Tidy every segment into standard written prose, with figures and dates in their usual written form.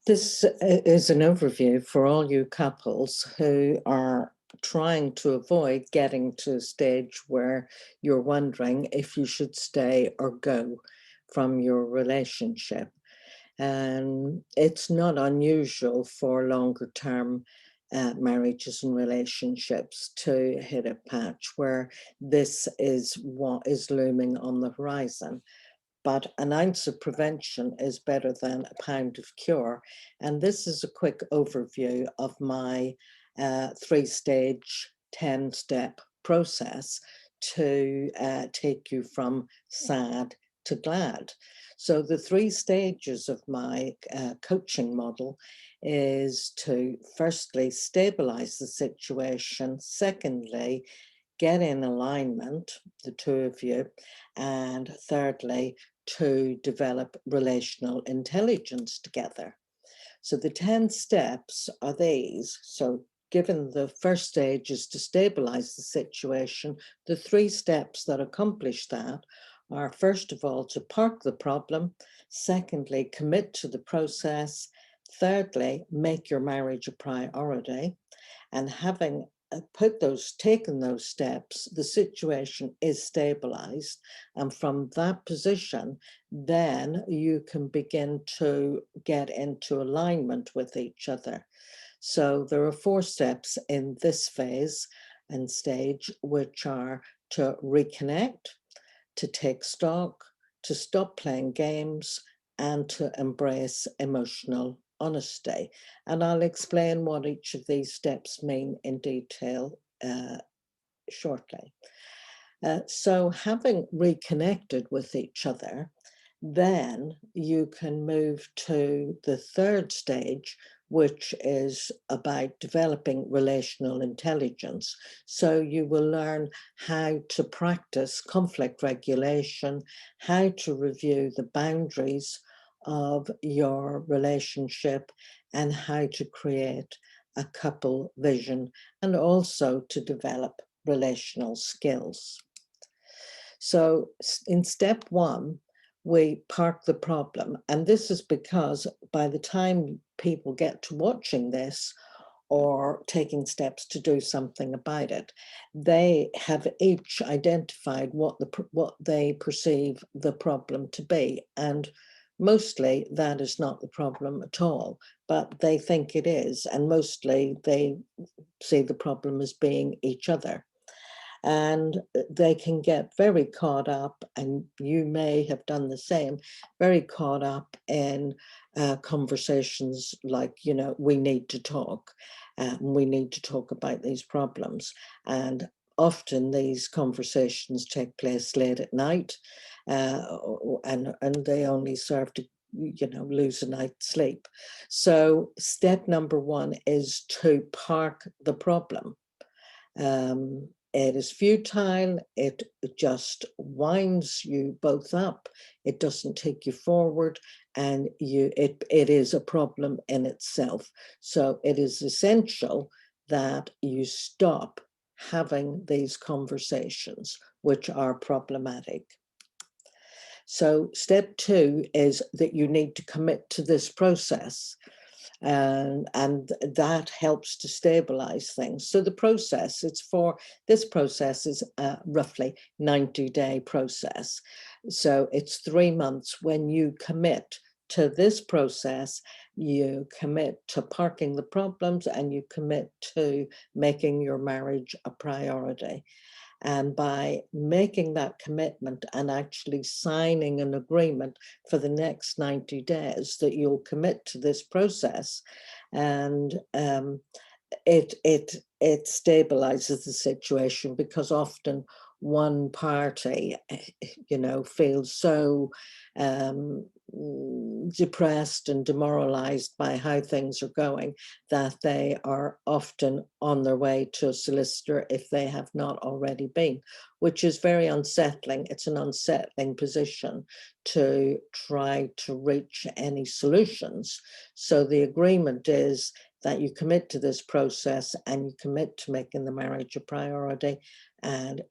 This is an overview for all you couples who are trying to avoid getting to a stage where you're wondering if you should stay or go from your relationship. And it's not unusual for longer term marriages and relationships to hit a patch where this is what is looming on the horizon. But an ounce of prevention is better than a pound of cure. And this is a quick overview of my 3-stage, 10-step process to take you from sad to glad. So the 3 stages of my coaching model is to firstly stabilize the situation, secondly get in alignment, the two of you, and thirdly, to develop relational intelligence together. So the 10 steps are these. So given the first stage is to stabilize the situation, the 3 steps that accomplish that are, first of all, to park the problem, secondly, commit to the process, thirdly, make your marriage a priority, and having taken those steps, the situation is stabilized. And from that position, then you can begin to get into alignment with each other. So there are 4 steps in this phase and stage, which are to reconnect, to take stock, to stop playing games, and to embrace emotional honesty. And I'll explain what each of these steps mean in detail shortly. So having reconnected with each other, then you can move to the 3rd stage, which is about developing relational intelligence. So you will learn how to practice conflict regulation, how to review the boundaries of your relationship, and how to create a couple vision, and also to develop relational skills. So in step 1, we park the problem. And this is because by the time people get to watching this or taking steps to do something about it, they have each identified what they perceive the problem to be. And mostly that is not the problem at all, but they think it is. And mostly they see the problem as being each other. And they can get very caught up, and you may have done the same, very caught up in conversations like, we need to talk, we need to talk about these problems. And often these conversations take place late at night, and they only serve to lose a night's sleep. So step number 1 is to park the problem. It is futile, it just winds you both up, it doesn't take you forward, and it is a problem in itself. So it is essential that you stop having these conversations which are problematic. So step 2 is that you need to commit to this process. And that helps to stabilize things. So this process is a roughly 90-day process. So it's 3 months. When you commit to this process, you commit to parking the problems, and you commit to making your marriage a priority. And by making that commitment and actually signing an agreement for the next 90 days that you'll commit to this process, and it stabilizes the situation, because often one party, feels so depressed and demoralized by how things are going that they are often on their way to a solicitor if they have not already been, which is very unsettling. It's an unsettling position to try to reach any solutions. So the agreement is that you commit to this process, and you commit to making the marriage a priority. And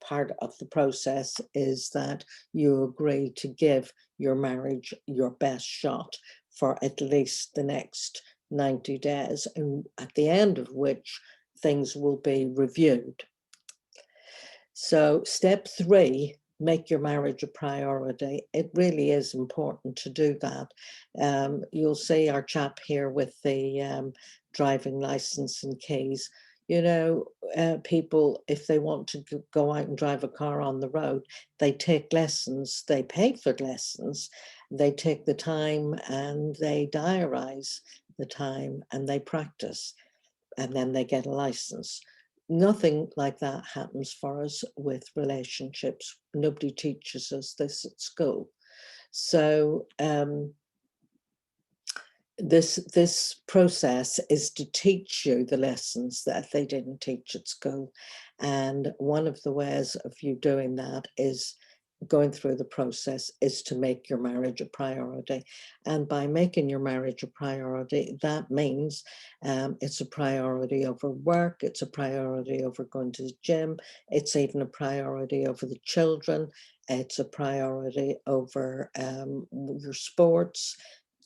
part of the process is that you agree to give your marriage your best shot for at least the next 90 days, and at the end of which things will be reviewed. So step 3, make your marriage a priority. It really is important to do that. You'll see our chap here with the driving license and keys. People, if they want to go out and drive a car on the road, they take lessons, they pay for lessons, they take the time and they diarize the time and they practice, and then they get a license. Nothing like that happens for us with relationships. Nobody teaches us this at school. So this process is to teach you the lessons that they didn't teach at school. And one of the ways of you doing that is going through the process is to make your marriage a priority. And by making your marriage a priority, that means it's a priority over work, it's a priority over going to the gym, it's even a priority over the children, it's a priority over your sports.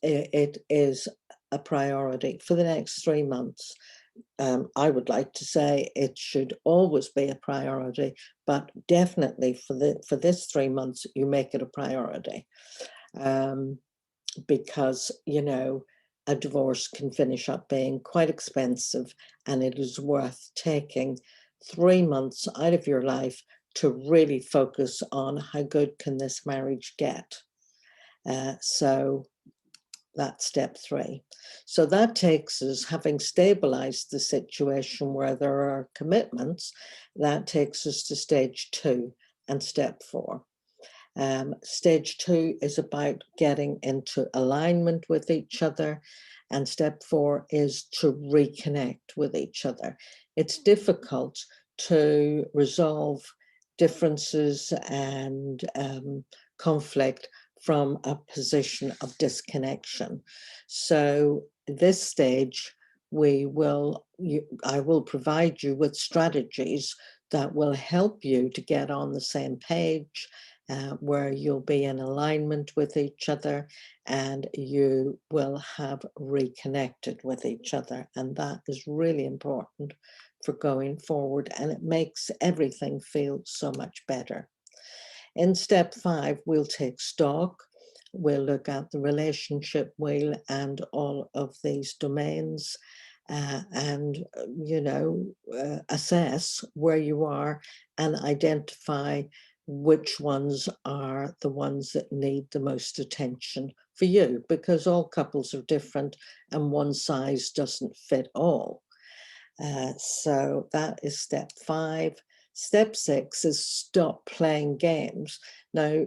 It is a priority for the next 3 months. I would like to say it should always be a priority, but definitely for this 3 months, you make it a priority. Because, a divorce can finish up being quite expensive, and it is worth taking 3 months out of your life to really focus on how good can this marriage get. So that's step 3. So that takes us, having stabilized the situation where there are commitments, that takes us to stage 2 and step 4. Stage 2 is about getting into alignment with each other, and step 4 is to reconnect with each other. It's difficult to resolve differences and conflict from a position of disconnection. So this stage, I will provide you with strategies that will help you to get on the same page, where you'll be in alignment with each other and you will have reconnected with each other. And that is really important for going forward, and it makes everything feel so much better. In step 5, we'll take stock. We'll look at the relationship wheel and all of these domains, and, assess where you are and identify which ones are the ones that need the most attention for you, because all couples are different and one size doesn't fit all. So that is step 5. Step 6 is stop playing games. Now,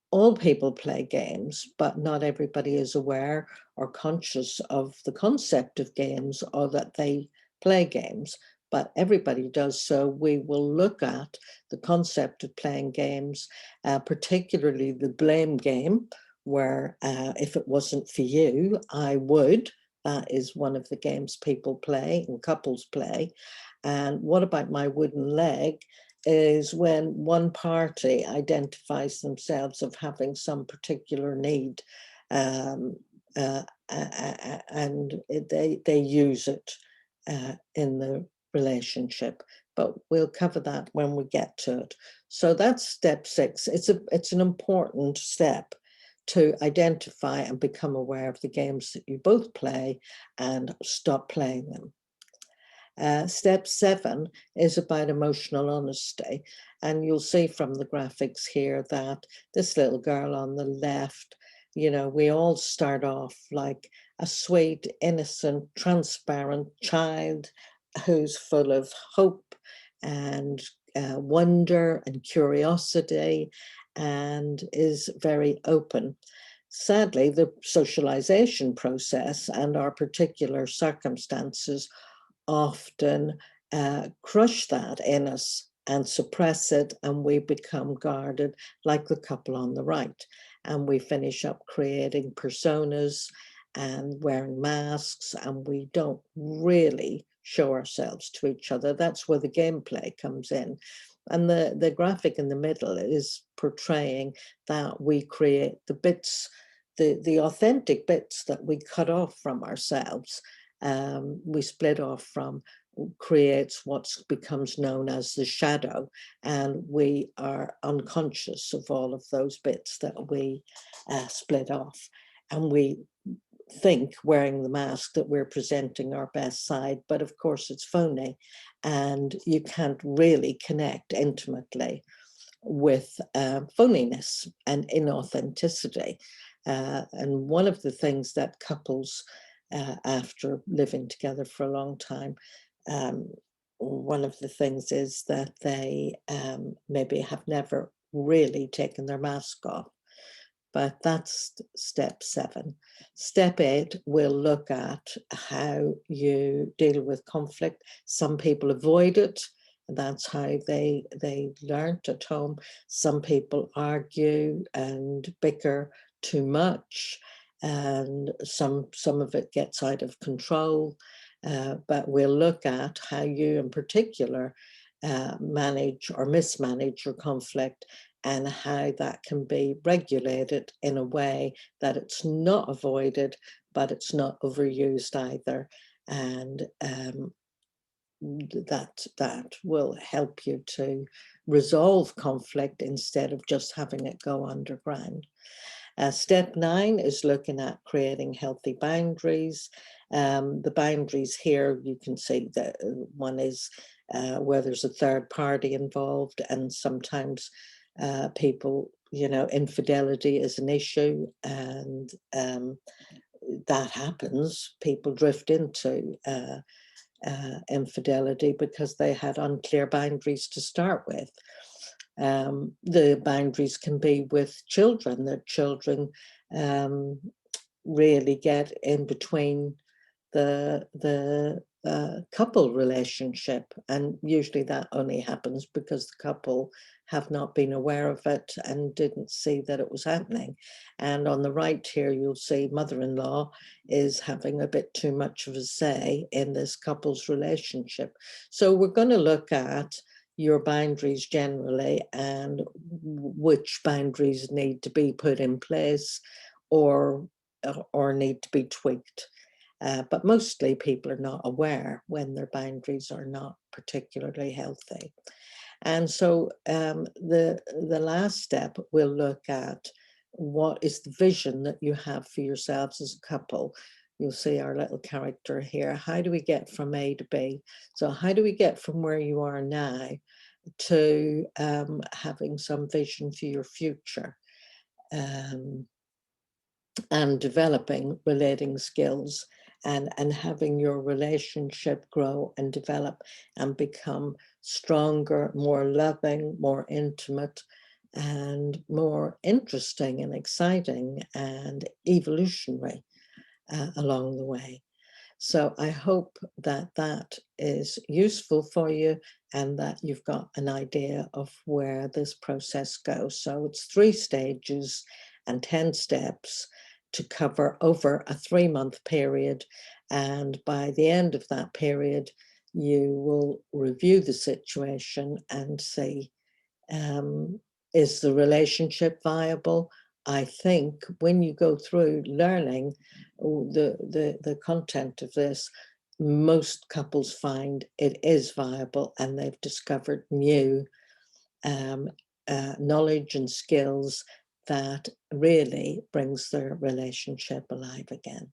all people play games, but not everybody is aware or conscious of the concept of games or that they play games, but everybody does. So we will look at the concept of playing games, particularly the blame game, where if it wasn't for you, I would. That is one of the games people play and couples play. And what about my wooden leg is when one party identifies themselves of having some particular need, and they use it in the relationship. But we'll cover that when we get to it. So that's step 6. It's an important step to identify and become aware of the games that you both play and stop playing them. Step 7 is about emotional honesty. And you'll see from the graphics here that this little girl on the left, we all start off like a sweet, innocent, transparent child who's full of hope and wonder and curiosity and is very open. Sadly, the socialization process and our particular circumstances often crush that in us and suppress it, and we become guarded like the couple on the right. And we finish up creating personas and wearing masks, and we don't really show ourselves to each other. That's where the gameplay comes in. And the graphic in the middle is portraying that we create the bits the authentic bits that we cut off from ourselves, we split off from, creates what becomes known as the shadow, and we are unconscious of all of those bits that we split off, and we think wearing the mask that we're presenting our best side, but of course it's phony, and you can't really connect intimately with phoniness and inauthenticity. And one of the things that couples, after living together for a long time, um, one of the things is that they maybe have never really taken their mask off. But that's step 7. Step 8, we'll look at how you deal with conflict. Some people avoid it. That's how they learnt at home. Some people argue and bicker too much, and some of it gets out of control. But we'll look at how you, in particular, manage or mismanage your conflict, and how that can be regulated in a way that it's not avoided, but it's not overused either. And that will help you to resolve conflict instead of just having it go underground. Step 9 is looking at creating healthy boundaries. The boundaries here, you can see that one is where there's a third party involved, and sometimes people, infidelity is an issue, and that happens. People drift into infidelity because they had unclear boundaries to start with. The boundaries can be with children, that children really get in between the couple relationship, and usually that only happens because the couple have not been aware of it and didn't see that it was happening. And on the right here, you'll see mother-in-law is having a bit too much of a say in this couple's relationship. So we're going to look at your boundaries generally, and which boundaries need to be put in place or need to be tweaked. But mostly people are not aware when their boundaries are not particularly healthy. And so the last step, we'll look at what is the vision that you have for yourselves as a couple. You'll see our little character here. How do we get from A to B? So how do we get from where you are now to having some vision for your future? And developing relating skills, and having your relationship grow and develop and become stronger, more loving, more intimate, and more interesting and exciting and evolutionary along the way. So I hope that that is useful for you, and that you've got an idea of where this process goes. So it's 3 stages and 10 steps to cover over a 3-month period. And by the end of that period, you will review the situation and see, is the relationship viable? I think when you go through learning the content of this, most couples find it is viable, and they've discovered new knowledge and skills that really brings their relationship alive again.